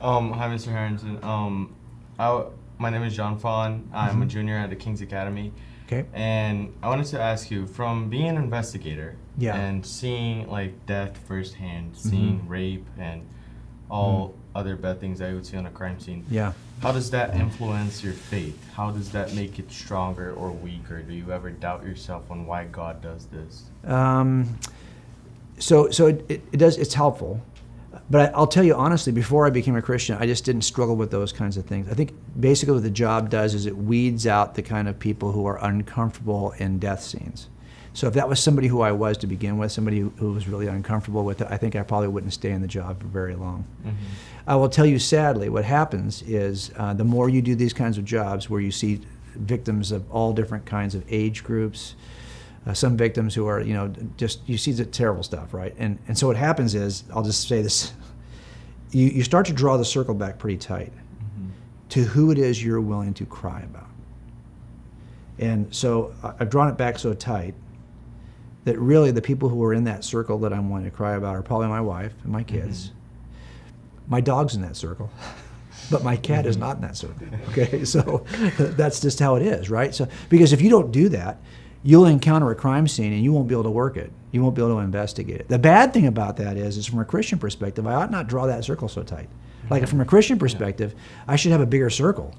Hi, Mr. Harrington. My name is John Fawn. I'm a junior at the King's Academy. Okay. And I wanted to ask you, from being an investigator and seeing like death firsthand, seeing rape and all other bad things that you would see on a crime scene, how does that influence your faith? How does that make it stronger or weaker? Do you ever doubt yourself on why God does this? So it does. It's helpful. But I'll tell you honestly, before I became a Christian, I just didn't struggle with those kinds of things. I think basically what the job does is it weeds out the kind of people who are uncomfortable in death scenes. So if that was somebody who I was to begin with, somebody who was really uncomfortable with it, I think I probably wouldn't stay in the job for very long. I will tell you sadly, what happens is the more you do these kinds of jobs where you see victims of all different kinds of age groups, some victims who are, just, you see the terrible stuff, right? And so what happens is, I'll just say this, you start to draw the circle back pretty tight to who it is you're willing to cry about. And so I've drawn it back so tight that really the people who are in that circle that I'm wanting to cry about are probably my wife and my kids. My dog's in that circle, but my cat is not in that circle, okay? So that's just how it is, right? So, because if you don't do that, you'll encounter a crime scene and you won't be able to work it. You won't be able to investigate it. The bad thing about that is from a Christian perspective, I ought not draw that circle so tight. Like from a Christian perspective, I should have a bigger circle.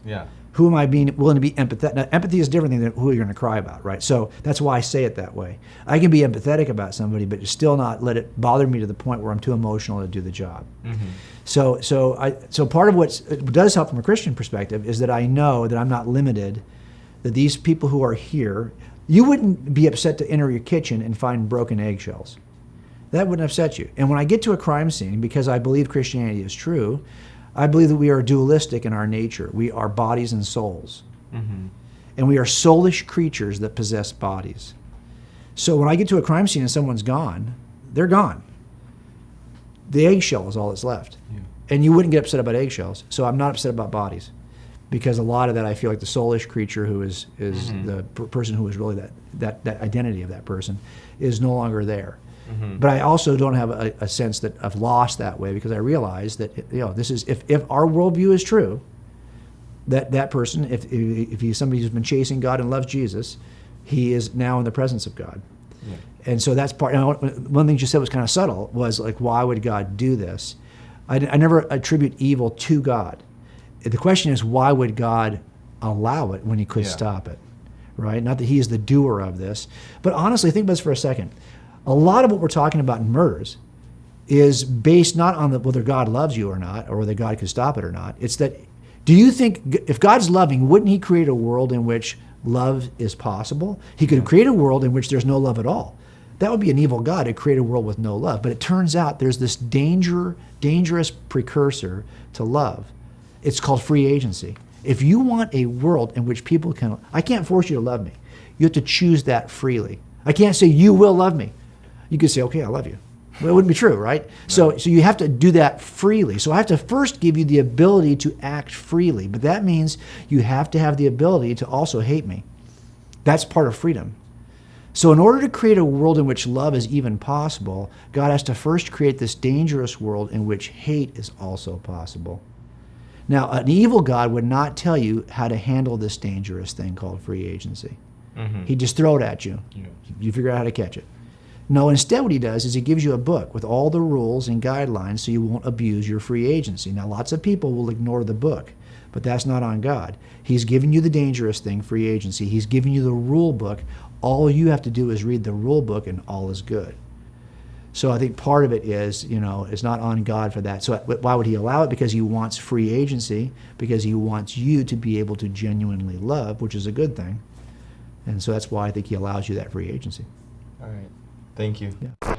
Who am I being willing to be empathetic? Now, empathy is different than who you're going to cry about, right? So that's why I say it that way. I can be empathetic about somebody, but still not let it bother me to the point where I'm too emotional to do the job. So part of what does help from a Christian perspective is that I know that I'm not limited, that these people who are here, you wouldn't be upset to enter your kitchen and find broken eggshells. That wouldn't upset you. And when I get to a crime scene, because I believe Christianity is true, I believe that we are dualistic in our nature. We are bodies and souls. And we are soulish creatures that possess bodies. So when I get to a crime scene and someone's gone, they're gone. The eggshell is all that's left. And you wouldn't get upset about eggshells, so I'm not upset about bodies. Because a lot of that, I feel like the soulish creature who is the person who is really that identity of that person is no longer there. But I also don't have a sense that of loss that way, because I realize that this is if our worldview is true, that person, if he's somebody who's been chasing God and loves Jesus, he is now in the presence of God. And so that's part. One of the things you said was kind of subtle, was like, why would God do this? I never attribute evil to God. The question is, why would God allow it when he could stop it, right? Not that he is the doer of this. But honestly, think about this for a second. A lot of what we're talking about in murders is based not on whether God loves you or not, or whether God could stop it or not. It's that, do you think, if God's loving, wouldn't he create a world in which love is possible? He could create a world in which there's no love at all. That would be an evil God to create a world with no love. But it turns out there's this dangerous precursor to love. It's called free agency. If you want a world in which people can, I can't force you to love me. You have to choose that freely. I can't say you will love me. You could say, okay, I love you. Well, it wouldn't be true, right? So you have to do that freely. So I have to first give you the ability to act freely, but that means you have to have the ability to also hate me. That's part of freedom. So in order to create a world in which love is even possible, God has to first create this dangerous world in which hate is also possible. Now, an evil God would not tell you how to handle this dangerous thing called free agency. He'd just throw it at you. You figure out how to catch it. No, instead what he does is he gives you a book with all the rules and guidelines so you won't abuse your free agency. Now, lots of people will ignore the book, but that's not on God. He's giving you the dangerous thing, free agency. He's giving you the rule book. All you have to do is read the rule book and all is good. So I think part of it is, it's not on God for that. So why would he allow it? Because he wants free agency, because he wants you to be able to genuinely love, which is a good thing. And so that's why I think he allows you that free agency. All right. Thank you. Yeah.